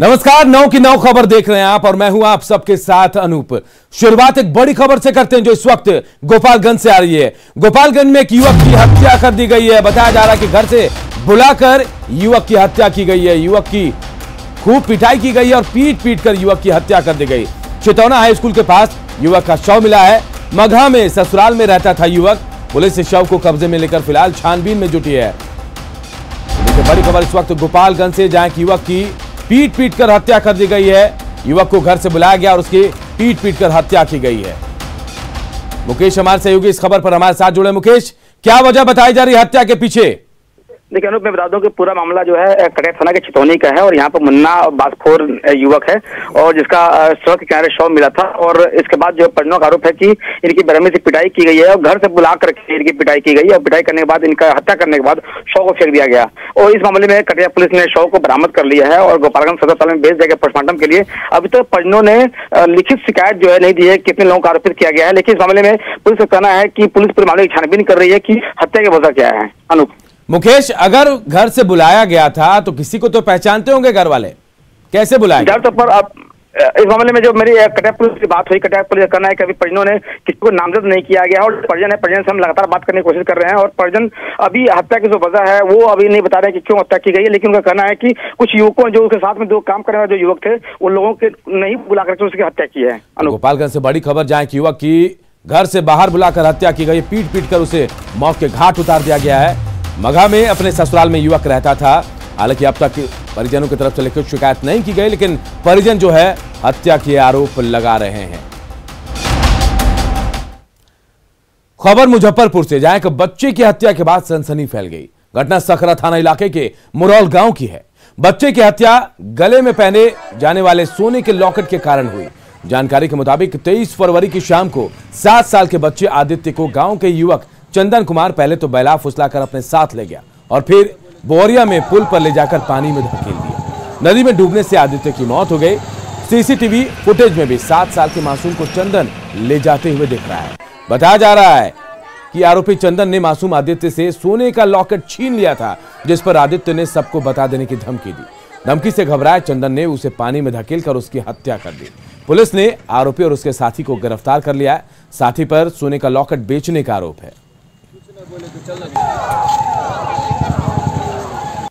नमस्कार, 9 की 9 खबर देख रहे हैं आप और मैं हूं आप सबके साथ अनूप। शुरुआत एक बड़ी खबर से करते हैं जो इस वक्त गोपालगंज से आ रही है। गोपालगंज में एक युवक की हत्या कर दी गई है। बताया जा रहा है कि घर से बुलाकर युवक की हत्या की गई है। युवक की खूब पिटाई की गई है और पीट पीट कर युवक की हत्या कर दी गई। चितौना हाई स्कूल के पास युवक का शव मिला है। मगहा में ससुराल में रहता था युवक। पुलिस इस शव को कब्जे में लेकर फिलहाल छानबीन में जुटी है। बड़ी खबर इस वक्त गोपालगंज से, जहां युवक की पीट पीट कर हत्या कर दी गई है। युवक को घर से बुलाया गया और उसकी पीट पीट कर हत्या की गई है। मुकेश हमारे सहयोगी इस खबर पर हमारे साथ जुड़े। मुकेश, क्या वजह बताई जा रही है हत्या के पीछे? देखिए अनूप, मैं बता दूं कि पूरा मामला जो है कटैत थाना के चितौनी का है और यहाँ पर मुन्ना बासखोर युवक है और जिसका सड़क के किनारे शव मिला था। और इसके बाद जो परिजनों का आरोप है कि इनकी बेरहमी से पिटाई की गई है और घर से बुला करके इनकी पिटाई की गई है और पिटाई करने के बाद इनका हत्या करने के बाद शव को फेंक दिया गया। और इस मामले में कटिया पुलिस ने शव को बरामद कर लिया है और गोपालगंज सदर अस्पताल में भेज दिया गया पोस्टमार्टम के लिए। अभी तक परिजनों ने लिखित शिकायत जो है नहीं दी है कितने लोगों को आरोपित किया गया है, लेकिन इस मामले में पुलिस का कहना है कि पुलिस पूरे मामले की छानबीन कर रही है कि हत्या की वजह क्या है। अनूप, मुकेश, अगर घर से बुलाया गया था तो किसी को तो पहचानते होंगे घर वाले, कैसे बुलाए? तो पर अब इस मामले में जो मेरी कटिया पुलिस की बात हुई, कटिया पुलिस का कहना है कि अभी परिजनों ने किसी को नामजद नहीं किया गया और परिजन से हम लगातार बात करने की कोशिश कर रहे हैं और परिजन अभी हत्या की जो वजह है वो अभी नहीं बता रहे कि क्यों हत्या की गई है। लेकिन उनका कहना है कि कुछ युवकों जो उसके साथ में दो काम करने वाले जो युवक थे उन लोगों के नहीं बुला करके उसकी हत्या की है। गोपालगंज से बड़ी खबर, जहां युवक की घर से बाहर बुलाकर हत्या की गई, पीट पीट कर उसे मौत के घाट उतार दिया गया है। मगहा में अपने ससुराल में युवक रहता था। हालांकि अब तक परिजनों की तरफ से लिखित शिकायत नहीं की गई, लेकिन परिजन जो है हत्या के आरोप लगा रहे हैं। खबर मुजफ्फरपुर से, जहां एक बच्चे की हत्या के बाद सनसनी फैल गई। घटना सकरा थाना इलाके के मुरौल गांव की है। बच्चे की हत्या गले में पहने जाने वाले सोने के लॉकेट के कारण हुई। जानकारी के मुताबिक 23 फरवरी की शाम को 7 साल के बच्चे आदित्य को गांव के युवक चंदन कुमार पहले तो बैला फुसलाकर अपने साथ ले गया और फिर बोरिया में पुल पर ले जाकर पानी में धकेल दिया। नदी में डूबने से आदित्य की मौत हो गई। सीसीटीवी फुटेज में भी 7 साल के मासूम को चंदन ले जाते हुए दिख रहा है। बताया जा रहा है कि आरोपी चंदन ने मासूम आदित्य से सोने का लॉकेट छीन लिया था, जिस पर आदित्य ने सबको बता देने की धमकी दी। धमकी से घबराए चंदन ने उसे पानी में धकेल कर उसकी हत्या कर दी। पुलिस ने आरोपी और उसके साथी को गिरफ्तार कर लिया है। साथी पर सोने का लॉकेट बेचने का आरोप है।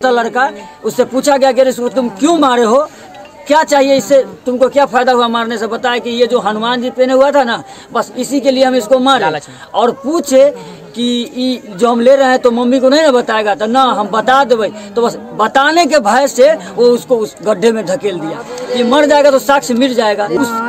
लड़का, उससे पूछा गया कि इसको तुम क्यों मारे हो, क्या चाहिए इससे, तुमको क्या फायदा हुआ मारने से? बताया कि ये जो हनुमान जी पहने हुआ था ना, बस इसी के लिए हम इसको मारे। और पूछे कि जो हम ले रहे हैं तो मम्मी को नहीं ना बताएगा, तो ना हम बता देवे। तो बस बताने के भय से वो उसको उस गड्ढे में धकेल दिया। ये मर जाएगा तो साक्ष्य मिट जाएगा।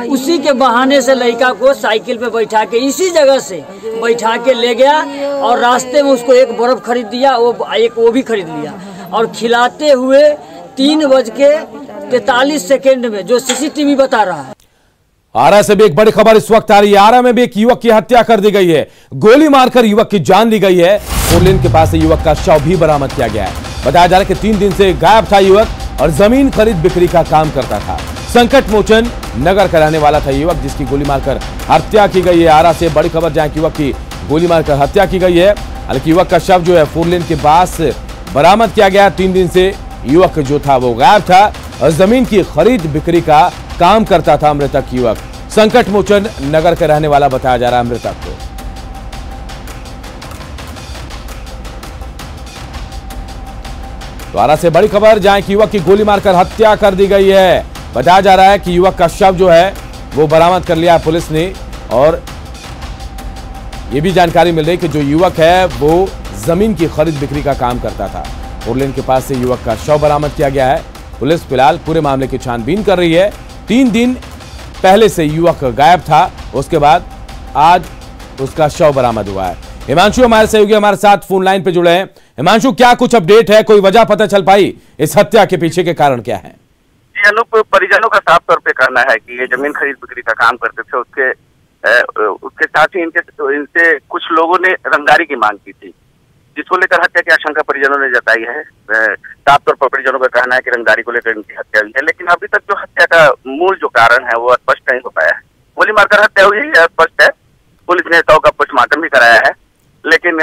उसी के बहाने से लड़का को साइकिल पे बैठा के इसी जगह से बैठा के ले गया और रास्ते में उसको एक बर्फ खरीद दिया, वो भी खरीद लिया और खिलाते हुए 3:43 में जो सीसीटीवी बता रहा है। आरा से भी एक बड़ी खबर इस वक्त आ रही है। आरा में भी एक युवक की हत्या कर दी गई है। गोली मारकर युवक की जान ली गई है। फोरलेन के पास से युवक का शव भी बरामद किया गया है। बताया जा रहा है कि 3 दिन से गायब था युवक और जमीन खरीद बिक्री का काम करता था। संकट मोचन नगर का रहने वाला था युवक, जिसकी गोली मारकर हत्या की गई है। आरा से बड़ी खबर, जहां युवक की गोली मारकर हत्या की गई है। हालांकि युवक का शव जो है फोरलेन के पास बरामद किया गया। 3 दिन से युवक जो था वो गायब था और जमीन की खरीद बिक्री का काम करता था मृतक युवक। संकट मोचन नगर का रहने वाला बताया जा रहा है मृतक को। द्वारा से बड़ी खबर, जहां युवक की गोली मारकर हत्या कर दी गई है। बताया जा रहा है कि युवक का शव जो है वो बरामद कर लिया पुलिस ने और यह भी जानकारी मिल रही है कि जो युवक है वो जमीन की खरीद बिक्री का काम करता था। फोरलेन के पास से युवक का शव बरामद किया गया है। पुलिस फिलहाल पूरे मामले की छानबीन कर रही है। 3 दिन पहले से युवक गायब था, उसके बाद आज उसका शव बरामद हुआ है। हिमांशु हमारे सहयोगी हमारे साथ फोन लाइन पे जुड़े हैं। हिमांशु, क्या कुछ अपडेट है? कोई वजह पता चल पाई इस हत्या के पीछे के कारण क्या है? अनूप, परिजनों का साफ तौर पे कहना है कि ये जमीन खरीद बिक्री का काम करते थे। उसके साथ ही इनसे कुछ लोगों ने रंगदारी की मांग की थी, जिसको लेकर हत्या की आशंका परिजनों ने जताई है। साफ तौर पर परिजनों का कहना है कि रंगदारी को लेकर इनकी हत्या हुई है, लेकिन अभी तक जो हत्या का मूल जो कारण है वो स्पष्ट नहीं हो पाया है। गोली मारकर हत्या हुई है स्पष्ट है। पुलिस ने शव का पोस्टमार्टम भी कराया है, लेकिन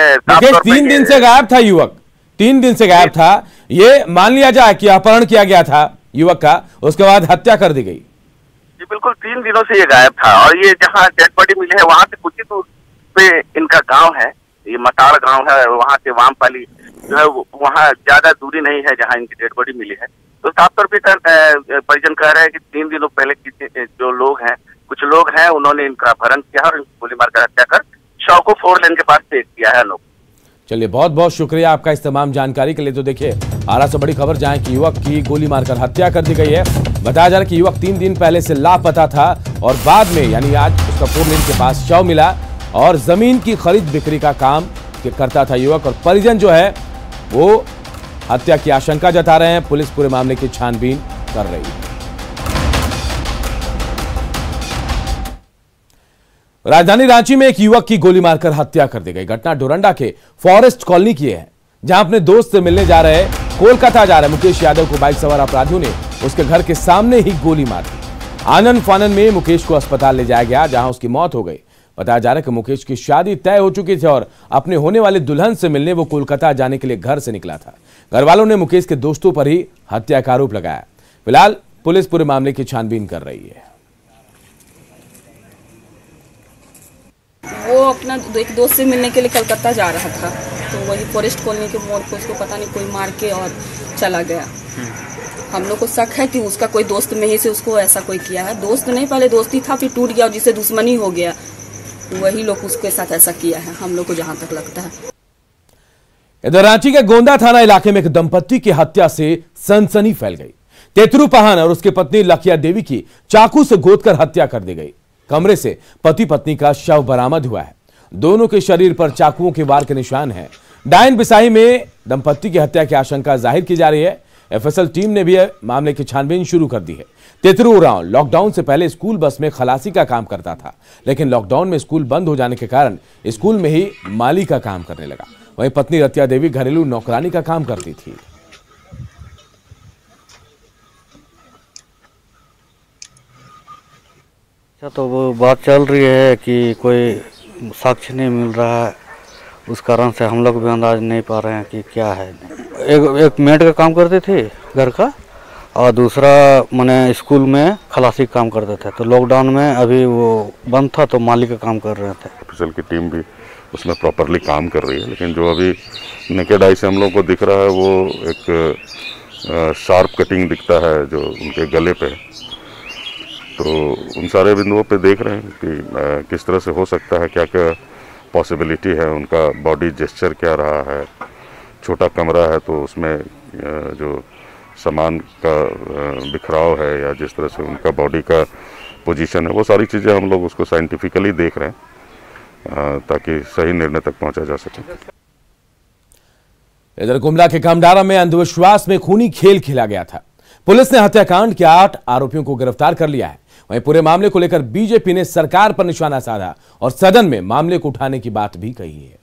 3 दिन से गायब था युवक, 3 दिन से गायब था। ये मान लिया जाए कि अपहरण किया गया था, युवक का, उसके बाद हत्या कर दी गई। जी बिल्कुल, 3 दिनों से ये गायब था और ये जहाँ डेड बॉडी मिली है वहाँ से कुछ ही दूर पे इनका गांव है, ये मताड़ गांव है, वहाँ से वामपाली जो है वहाँ ज्यादा दूरी नहीं है जहाँ इनकी डेड बॉडी मिली है। तो साफ तौर पे परिजन कह रहे हैं कि 3 दिनों पहले किसी जो लोग हैं, कुछ लोग हैं, उन्होंने इनका अपहरण किया और गोली मारकर हत्या कर शव को 4 लेन के पास फेंक दिया है। लोग चलिए, बहुत बहुत शुक्रिया आपका इस तमाम जानकारी के लिए। तो देखिए, आरा से बड़ी खबर जहां कि युवक की गोली मारकर हत्या कर दी गई है। बताया जा रहा है कि युवक 3 दिन पहले से लापता था और बाद में यानी आज उसका 4 लेन के पास शव मिला और जमीन की खरीद बिक्री का काम करता था युवक, और परिजन जो है वो हत्या की आशंका जता रहे हैं। पुलिस पूरे मामले की छानबीन कर रही है। राजधानी रांची में एक युवक की गोली मारकर हत्या कर दी गई। घटना डोरंडा के फॉरेस्ट कॉलोनी की है, जहां अपने दोस्त से मिलने जा रहे कोलकाता जा रहे मुकेश यादव को बाइक सवार अपराधियों ने उसके घर के सामने ही गोली मार दी। आनंद फानन में मुकेश को अस्पताल ले जाया गया, जहां उसकी मौत हो गई। बताया जा रहा है कि मुकेश की शादी तय हो चुकी थी और अपने होने वाले दुल्हन से मिलने वो कोलकाता जाने के लिए घर से निकला था। घर वालों ने मुकेश के दोस्तों पर ही हत्या का आरोप लगाया। फिलहाल पुलिस पूरे मामले की छानबीन कर रही है। वो अपना एक दोस्त से मिलने के लिए कलकत्ता जा रहा था, तो वही फॉरेस्ट कॉलोनी के मोड़ पर उसको पता नहीं कोई मार के और चला गया। हम लोग को शक है कि उसका कोई दोस्त में ही से उसको ऐसा कोई किया है। दोस्त नहीं, पहले दोस्ती था, फिर टूट गया और जिससे दुश्मनी हो गया वही लोग उसके साथ ऐसा किया है, हम लोग को जहां तक लगता है। इधर रांची के गोंदा थाना इलाके में एक दंपत्ति की हत्या से सनसनी फैल गई। तेतरू पहान और उसकी पत्नी लखिया देवी की चाकू से गोदकर हत्या कर दी गई। कमरे से पति पत्नी का शव बरामद हुआ है। दोनों के शरीर पर चाकुओं के वार के निशान हैं। डायन बिसाही में दंपत्ति की हत्या की आशंका जाहिर की जा रही है। एफएसएल टीम ने भी मामले की छानबीन शुरू कर दी है। तेतरू उरांव लॉकडाउन से पहले स्कूल बस में खलासी का काम करता था, लेकिन लॉकडाउन में स्कूल बंद हो जाने के कारण स्कूल में ही माली का काम करने लगा। वहीं पत्नी रतिया देवी घरेलू नौकरानी का काम करती थी। तो वो बात चल रही है कि कोई साक्ष्य नहीं मिल रहा है, उस कारण से हम लोग भी अंदाज नहीं पा रहे हैं कि क्या है। एक मेड का काम करते थे घर का, और दूसरा मैंने स्कूल में खलासी काम करते थे। तो लॉकडाउन में अभी वो बंद था तो माली का काम कर रहे थे। एफएसएल की टीम भी उसमें प्रॉपरली काम कर रही है, लेकिन जो अभी नेकेड आई से हम लोग को दिख रहा है वो एक शार्प कटिंग दिखता है जो उनके गले पे। तो उन सारे बिंदुओं पे देख रहे हैं कि किस तरह से हो सकता है, क्या क्या पॉसिबिलिटी है, उनका बॉडी जेस्चर क्या रहा है। छोटा कमरा है तो उसमें जो सामान का बिखराव है या जिस तरह से उनका बॉडी का पोजीशन है, वो सारी चीज़ें हम लोग उसको साइंटिफिकली देख रहे हैं ताकि सही निर्णय तक पहुंचा जा सके। इधर गुमला के कामडारा में अंधविश्वास में खूनी खेल खेला गया था। पुलिस ने हत्याकांड के 8 आरोपियों को गिरफ्तार कर लिया है। वहीं पूरे मामले को लेकर बीजेपी ने सरकार पर निशाना साधा और सदन में मामले को उठाने की बात भी कही है।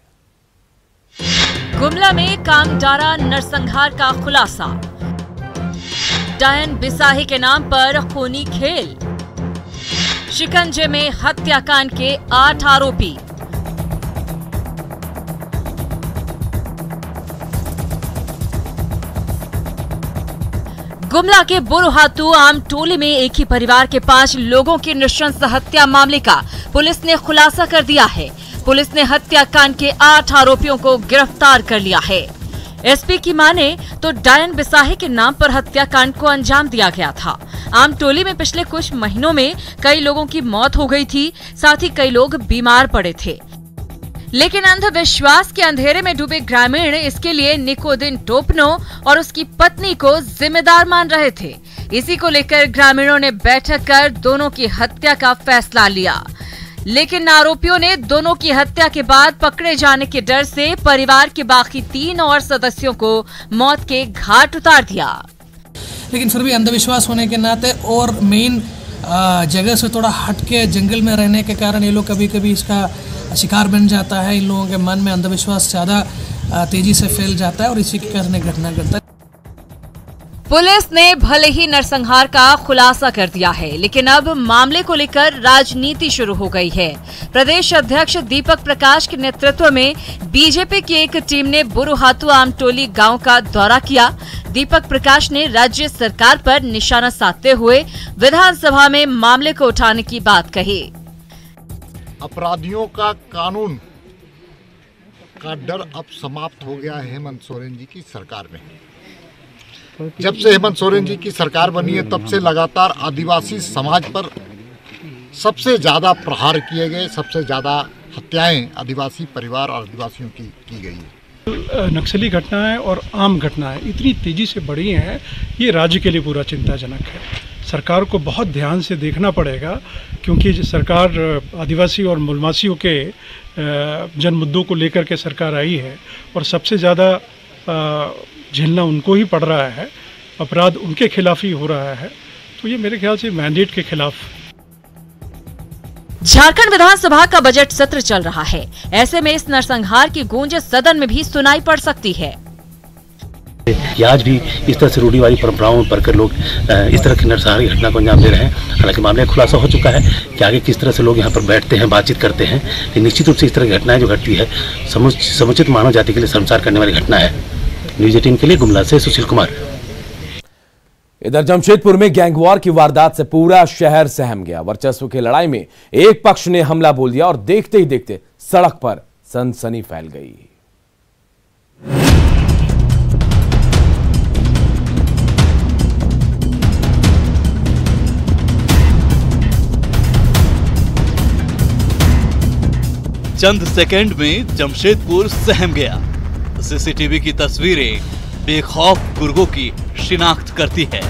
गुमला में कामडारा नरसंहार का खुलासा, डायन बिसाही के नाम पर खूनी खेल, शिकंजे में हत्याकांड के 8 आरोपी। गुमला के बुरहातू आम टोली में एक ही परिवार के 5 लोगों की नृशंस हत्या मामले का पुलिस ने खुलासा कर दिया है। पुलिस ने हत्याकांड के 8 आरोपियों को गिरफ्तार कर लिया है। एसपी की माने तो डायन बिसाही के नाम पर हत्याकांड को अंजाम दिया गया था। आम टोली में पिछले कुछ महीनों में कई लोगों की मौत हो गई थी, साथ ही कई लोग बीमार पड़े थे, लेकिन अंधविश्वास के अंधेरे में डूबे ग्रामीण इसके लिए निकोदिन टोपनो और उसकी पत्नी को जिम्मेदार मान रहे थे। इसी को लेकर ग्रामीणों ने बैठक कर दोनों की हत्या का फैसला लिया, लेकिन आरोपियों ने दोनों की हत्या के बाद पकड़े जाने के डर से परिवार के बाकी 3 और सदस्यों को मौत के घाट उतार दिया। लेकिन फिर भी अंधविश्वास होने के नाते और मेन जगह से थोड़ा हटके जंगल में रहने के कारण ये लोग कभी कभी इसका शिकार बन जाता है। इन लोगों के मन में अंधविश्वास ज्यादा तेजी से फैल जाता है और इसी के कारण घटना घटता है। पुलिस ने भले ही नरसंहार का खुलासा कर दिया है, लेकिन अब मामले को लेकर राजनीति शुरू हो गई है। प्रदेश अध्यक्ष दीपक प्रकाश के नेतृत्व में बीजेपी की एक टीम ने बुरुहातू आमटोली गांव का दौरा किया। दीपक प्रकाश ने राज्य सरकार पर निशाना साधते हुए विधानसभा में मामले को उठाने की बात कही। अपराधियों का कानून का डर अब समाप्त हो गया है हेमंत सोरेन जी की सरकार में। जब से हेमंत सोरेन जी की सरकार बनी है तब से लगातार आदिवासी समाज पर सबसे ज़्यादा प्रहार किए गए, सबसे ज़्यादा हत्याएं आदिवासी परिवार और आदिवासियों की गई है। नक्सली घटनाएं और आम घटनाएं इतनी तेज़ी से बढ़ी हैं, ये राज्य के लिए पूरा चिंताजनक है। सरकार को बहुत ध्यान से देखना पड़ेगा, क्योंकि सरकार आदिवासी और मूलवासियों के जन मुद्दों को लेकर के सरकार आई है और सबसे ज़्यादा झेलना उनको ही पड़ रहा है, अपराध उनके खिलाफ ही हो रहा है, तो ये मेरे ख्याल से मैंडेट के खिलाफ। झारखंड विधानसभा का बजट सत्र चल रहा है, ऐसे में इस नरसंहार की गूंज सदन में भी सुनाई पड़ सकती है। आज भी इस तरह से रूढ़िवादी परंपराओं में पढ़कर लोग इस तरह की नरसंहार की घटना को अंजाम दे रहे हैं। हालांकि मामले का खुलासा हो चुका है कि आगे किस तरह से लोग यहाँ पर बैठते हैं, बातचीत करते हैं, लेकिन निश्चित रूप से इस तरह की घटनाएं जो घटती है समुचित मानव जाति के लिए शर्मसार करने वाली घटना है। न्यूज 18 के लिए गुमला से सुशील कुमार। इधर जमशेदपुर में गैंगवॉर की वारदात से पूरा शहर सहम गया। वर्चस्व की लड़ाई में एक पक्ष ने हमला बोल दिया और देखते ही देखते सड़क पर सनसनी फैल गई। चंद सेकंड में जमशेदपुर सहम गया। सीसीटीवी की तस्वीरें बेखौफ गुर्गों की शिनाख्त करती है।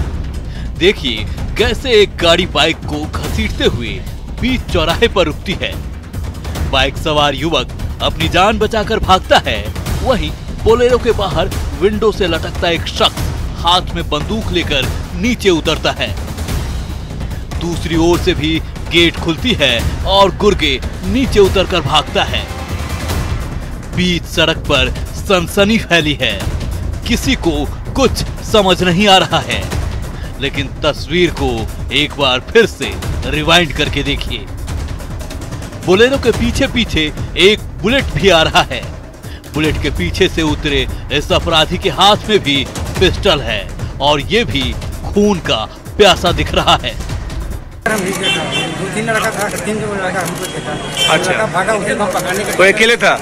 देखिए कैसे एक गाड़ी बाइक को घसीटते हुए बीच चौराहे पर रुकती है। बाइक सवार युवक अपनी जान बचाकर भागता है, वहीं बोलेरो के बाहर विंडो से लटकता एक शख्स हाथ में बंदूक लेकर नीचे उतरता है। दूसरी ओर से भी गेट खुलती है और गुर्गे नीचे उतरकर भागता है। बीच सड़क पर सनसनी फैली है। किसी को कुछ समझ नहीं आ रहा है, लेकिन तस्वीर को एक बार फिर से रिवाइंड करके देखिए। बोलेरो के पीछे पीछे एक बुलेट भी आ रहा है। बुलेट के पीछे से उतरे इस अपराधी के हाथ में भी पिस्टल है और ये भी खून का प्यासा दिख रहा है। तीन लड़का था, तीन लड़का हमको देखा। अच्छा, भागा, उसे हम पकड़ने के तो अकेले था?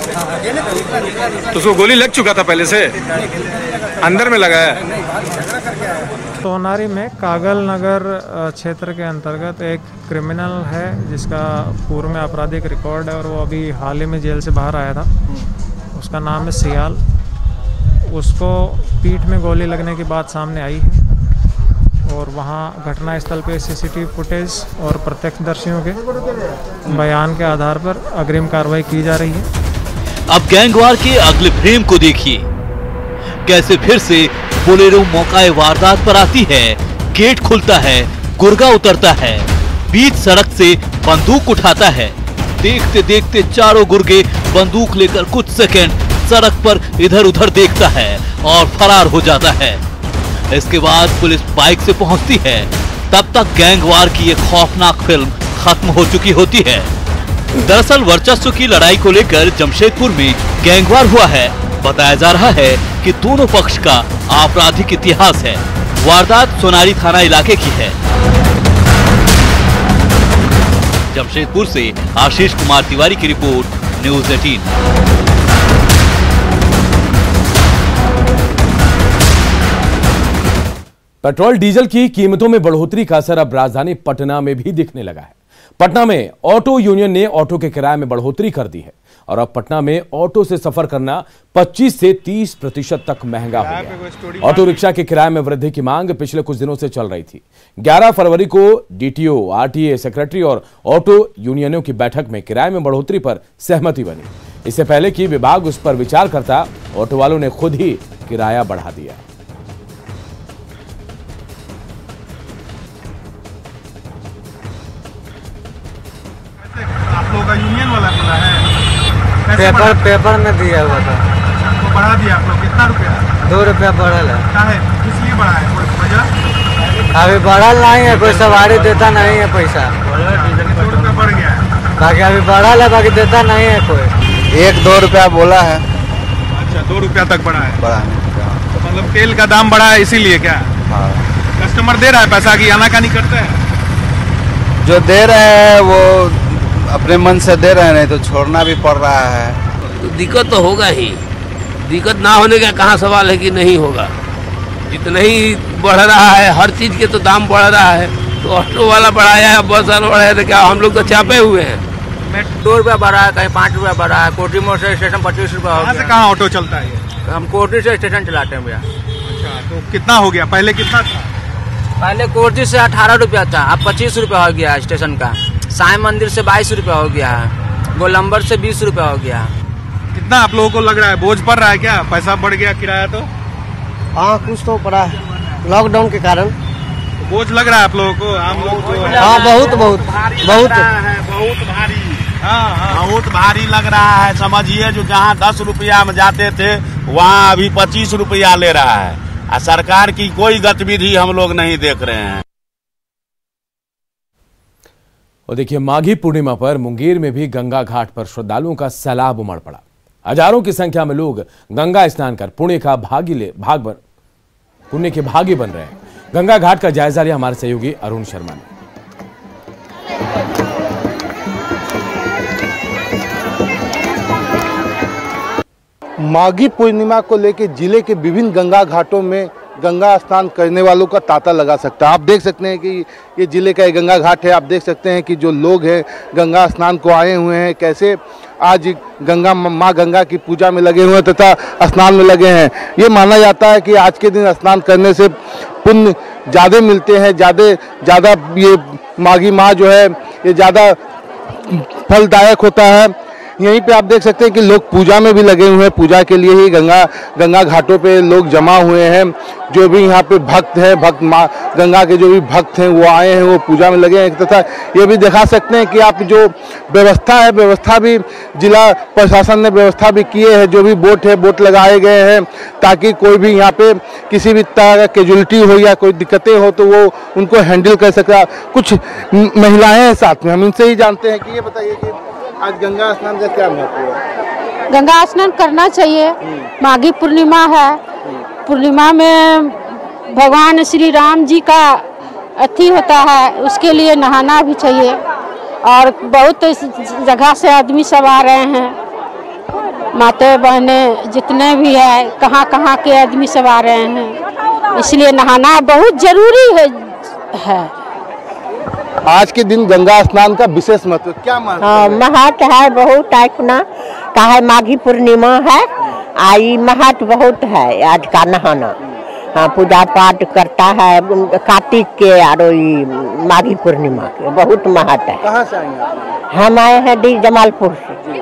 तो उसको गोली लग चुका था पहले से? अंदर में लगा है? सोनारी में कागल नगर क्षेत्र के अंतर्गत एक क्रिमिनल है जिसका पूर्व में आपराधिक रिकॉर्ड है और वो अभी हाल ही में जेल से बाहर आया था। उसका नाम है सियाल। उसको पीठ में गोली लगने की बात सामने आई है और वहाँ घटनास्थल पे सीसीटीवी फुटेज और प्रत्यक्षदर्शियों के बयान के आधार पर अग्रिम कार्रवाई की जा रही है। अब गैंगवार के अगले फ्रेम को देखिए, कैसे फिर से बोलेरो मौकाए वारदात पर आती है। गेट खुलता है, गुर्गा उतरता है, बीच सड़क से बंदूक उठाता है। देखते देखते चारों गुर्गे बंदूक लेकर कुछ सेकंड सड़क पर इधर उधर देखता है और फरार हो जाता है। इसके बाद पुलिस बाइक से पहुंचती है। तब तक गैंगवार की एक खौफनाक फिल्म खत्म हो चुकी होती है। दरअसल वर्चस्व की लड़ाई को लेकर जमशेदपुर में गैंगवार हुआ है। बताया जा रहा है कि दोनों पक्ष का आपराधिक इतिहास है। वारदात सोनारी थाना इलाके की है। जमशेदपुर से आशीष कुमार तिवारी की रिपोर्ट, न्यूज 18। पेट्रोल डीजल की कीमतों में बढ़ोतरी का असर अब राजधानी पटना में भी दिखने लगा है। पटना में ऑटो यूनियन ने ऑटो के किराए में बढ़ोतरी कर दी है और अब पटना में ऑटो से सफर करना 25 से 30% तक महंगा हो गया। ऑटो रिक्शा के किराए में वृद्धि की मांग पिछले कुछ दिनों से चल रही थी। 11 फरवरी को डीटीओ, आरटीए सेक्रेटरी और ऑटो यूनियनों की बैठक में किराए में बढ़ोतरी पर सहमति बनी। इससे पहले कि विभाग उस पर विचार करता, ऑटो वालों ने खुद ही किराया बढ़ा दिया। यूनियन वाला खुला है, पेपर में दिया हुआ था। बढ़ा दिया आप लोग, कितना रुपया? 2 रुपया बढ़ल है। क्या है, किस लिए बढ़ा है, कोई वजह? अभी बढ़ल नहीं है, कोई सवारी देता नहीं है पैसा। 2 रुपया बढ़ गया है। बाकी अभी बढ़ल है, बाकी देता नहीं है कोई। 1-2 रुपया बोला है। अच्छा, 2 रुपया तक बढ़ा है। बढ़ा तो मतलब तेल का दाम बढ़ा है इसीलिए क्या? हाँ। कस्टमर दे रहा है पैसा की आनाकानी करते हैं? जो दे रहे हैं वो अपने मन से दे रहे हैं, नहीं तो छोड़ना भी पड़ रहा है। तो दिक्कत तो होगा ही, दिक्कत ना होने का कहाँ सवाल है कि नहीं होगा। जितना ही बढ़ रहा है, हर चीज़ के तो दाम बढ़ रहा है। तो ऑटो वाला बढ़ाया है, बस वाला बढ़ाया, तो क्या हम लोग तो चापे हुए हैं। 2 रुपया बढ़ा है, कहीं 5 रुपया बढ़ा है। कोटी मोड़ से स्टेशन 25 रुपया हो गया। कहाँ से कहाँ ऑटो चलता है? हम कोटी से स्टेशन चलाते हैं भैया। अच्छा, तो कितना हो गया? पहले कितना था? पहले कोटी से 18 रुपया था, अब 25 रुपया हो गया स्टेशन का। साईं मंदिर से 22 रुपया हो गया है, गोलंबर से 20 रुपया हो गया। कितना आप लोगों को लग रहा है, बोझ पड़ रहा है क्या? पैसा बढ़ गया किराया तो? हाँ, कुछ तो पड़ा है लॉकडाउन के कारण। तो बोझ लग रहा है आप लोगों को, आम लोग को? हाँ, बहुत बहुत भारी। हाँ, बहुत भारी लग रहा है। समझिए जो जहाँ 10 रुपया में जाते थे वहाँ अभी 25 रुपया ले रहा है। और सरकार की कोई गतिविधि हम लोग नहीं देख रहे हैं। और देखिए, माघी पूर्णिमा पर मुंगेर में भी गंगा घाट पर श्रद्धालुओं का सैलाब उमड़ पड़ा। हजारों की संख्या में लोग गंगा स्नान कर पुण्य के भागी बन रहे हैं। गंगा घाट का जायजा लिया हमारे सहयोगी अरुण शर्मा ने। माघी पूर्णिमा को लेकर जिले के विभिन्न गंगा घाटों में गंगा स्नान करने वालों का तांता लगा सकता है। आप देख सकते हैं कि ये जिले का एक गंगा घाट है। आप देख सकते हैं कि जो लोग हैं गंगा स्नान को आए हुए हैं, कैसे आज माँ गंगा की पूजा में लगे हुए हैं तथा स्नान में लगे हैं। ये माना जाता है कि आज के दिन स्नान करने से पुण्य ज़्यादा मिलते हैं, ज़्यादा ये माघी माँ जो है ये ज़्यादा फलदायक होता है। यहीं पे आप देख सकते हैं कि लोग पूजा में भी लगे हुए हैं। पूजा के लिए ही गंगा घाटों पे लोग जमा हुए हैं। जो भी यहाँ पे भक्त हैं, भक्त माँ गंगा के जो भी भक्त हैं वो आए हैं, वो पूजा में लगे हैं। तथा ये भी दिखा सकते हैं कि आप जो व्यवस्था है, व्यवस्था भी जिला प्रशासन ने व्यवस्था भी किए हैं। जो भी बोट है, बोट लगाए गए हैं ताकि कोई भी यहाँ पे किसी भी तरह का कैजुअलिटी हो या कोई दिक्कतें हो तो वो उनको हैंडल कर सका। कुछ महिलाएं हैं साथ में, हम इनसे ही जानते हैं कि ये बताइए कि आज गंगा स्नान का क्या महत्व है? गंगा स्नान करना चाहिए। माघी पूर्णिमा है, पूर्णिमा में भगवान श्री राम जी का अति होता है, उसके लिए नहाना भी चाहिए। और बहुत जगह से आदमी सब आ रहे हैं, माता बहने जितने भी है, कहाँ कहाँ के आदमी सब आ रहे हैं, इसलिए नहाना बहुत जरूरी है। आज के दिन गंगा स्नान का विशेष महत्व क्या महत्व है? बहुत टाइपना का है, माघी पूर्णिमा है, आई महत्व बहुत है आज का नहाना। हाँ, पूजा पाठ करता है कार्तिक के और माघी पूर्णिमा के बहुत महत्व है। कहाँ से आए? हम आए हैं डी जमालपुर से,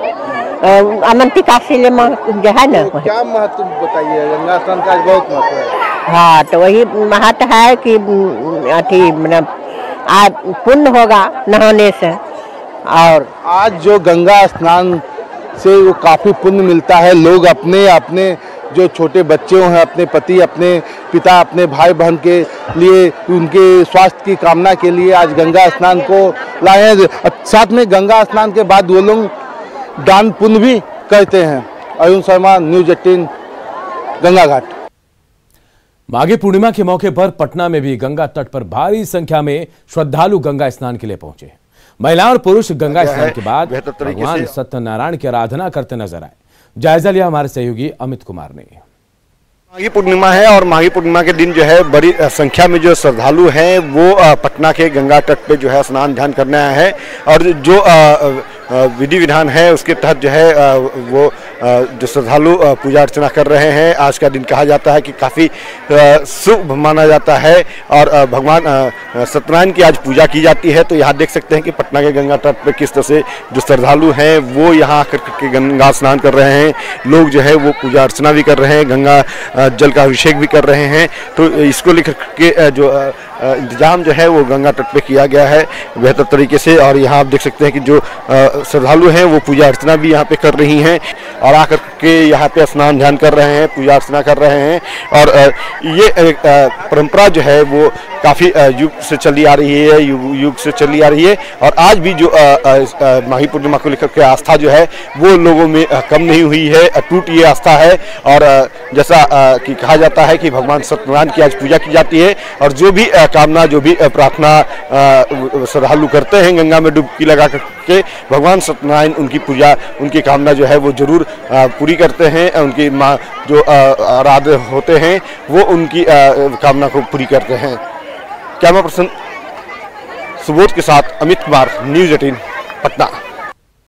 अमंतिका सिले जो है ना। तो क्या महत्व बताइए? गंगा स्नान का बहुत महत्व है। हाँ, तो वही महत्व है कि अथी मतलब आज पुण्य होगा नहाने से। और आज जो गंगा स्नान से वो काफ़ी पुण्य मिलता है। लोग अपने जो छोटे बच्चे हैं, अपने पति, अपने पिता, अपने भाई बहन के लिए, उनके स्वास्थ्य की कामना के लिए आज गंगा स्नान को लाए हैं। साथ में गंगा स्नान के बाद वो लोग दान पुण्य भी करते हैं। अरुण शर्मा, न्यूज़ 18, गंगा घाट। माघी पूर्णिमा के मौके पर पटना में भी गंगा तट पर भारी संख्या में श्रद्धालु गंगा स्नान के लिए पहुंचे। महिला और पुरुष गंगा स्नान के बाद भगवान सत्यनारायण की आराधना करते नजर आए। जायजा लिया हमारे सहयोगी अमित कुमार ने। माघी पूर्णिमा है और माघी पूर्णिमा के दिन जो है बड़ी संख्या में जो श्रद्धालु हैं वो पटना के गंगा तट पे जो है स्नान ध्यान करने आए हैं। और जो विधि विधान है उसके तहत जो है वो जो श्रद्धालु पूजा अर्चना कर रहे हैं। आज का दिन कहा जाता है कि काफ़ी शुभ माना जाता है और भगवान सत्यनारायण की आज पूजा की जाती है। तो यहाँ देख सकते हैं कि पटना के गंगा तट पर किस तरह से जो श्रद्धालु हैं वो यहाँ आकर के गंगा स्नान कर रहे हैं। लोग जो है वो पूजा अर्चना भी कर रहे हैं, गंगा जल का अभिषेक भी कर रहे हैं। तो इसको लेकर के जो इंतजाम जो है वो गंगा तट पे किया गया है बेहतर तरीके से। और यहाँ आप देख सकते हैं कि जो श्रद्धालु हैं वो पूजा अर्चना भी यहाँ पे कर रही हैं। और आ करके यहाँ पे स्नान ध्यान कर रहे हैं, पूजा अर्चना कर रहे हैं। और ये परंपरा जो है वो काफ़ी युग से चली आ रही है, युग से चली आ रही है। और आज भी जो माघी पूर्णिमा को लेकर के आस्था जो है वो लोगों में कम नहीं हुई है, अटूट ये आस्था है। और जैसा कि कहा जाता है कि भगवान सत्यनारायण की आज पूजा की जाती है और जो भी कामना, जो भी प्रार्थना श्रद्धालु करते हैं गंगा में डुबकी लगा करके, भगवान सत्यनारायण उनकी पूजा, उनकी कामना जो है वो जरूर पूरी करते हैं। उनकी माँ जो आराध्य होते हैं वो उनकी कामना को पूरी करते हैं। कैमरा पर्सन सुबोध के साथ अमित कुमार, न्यूज़ 18 पटना।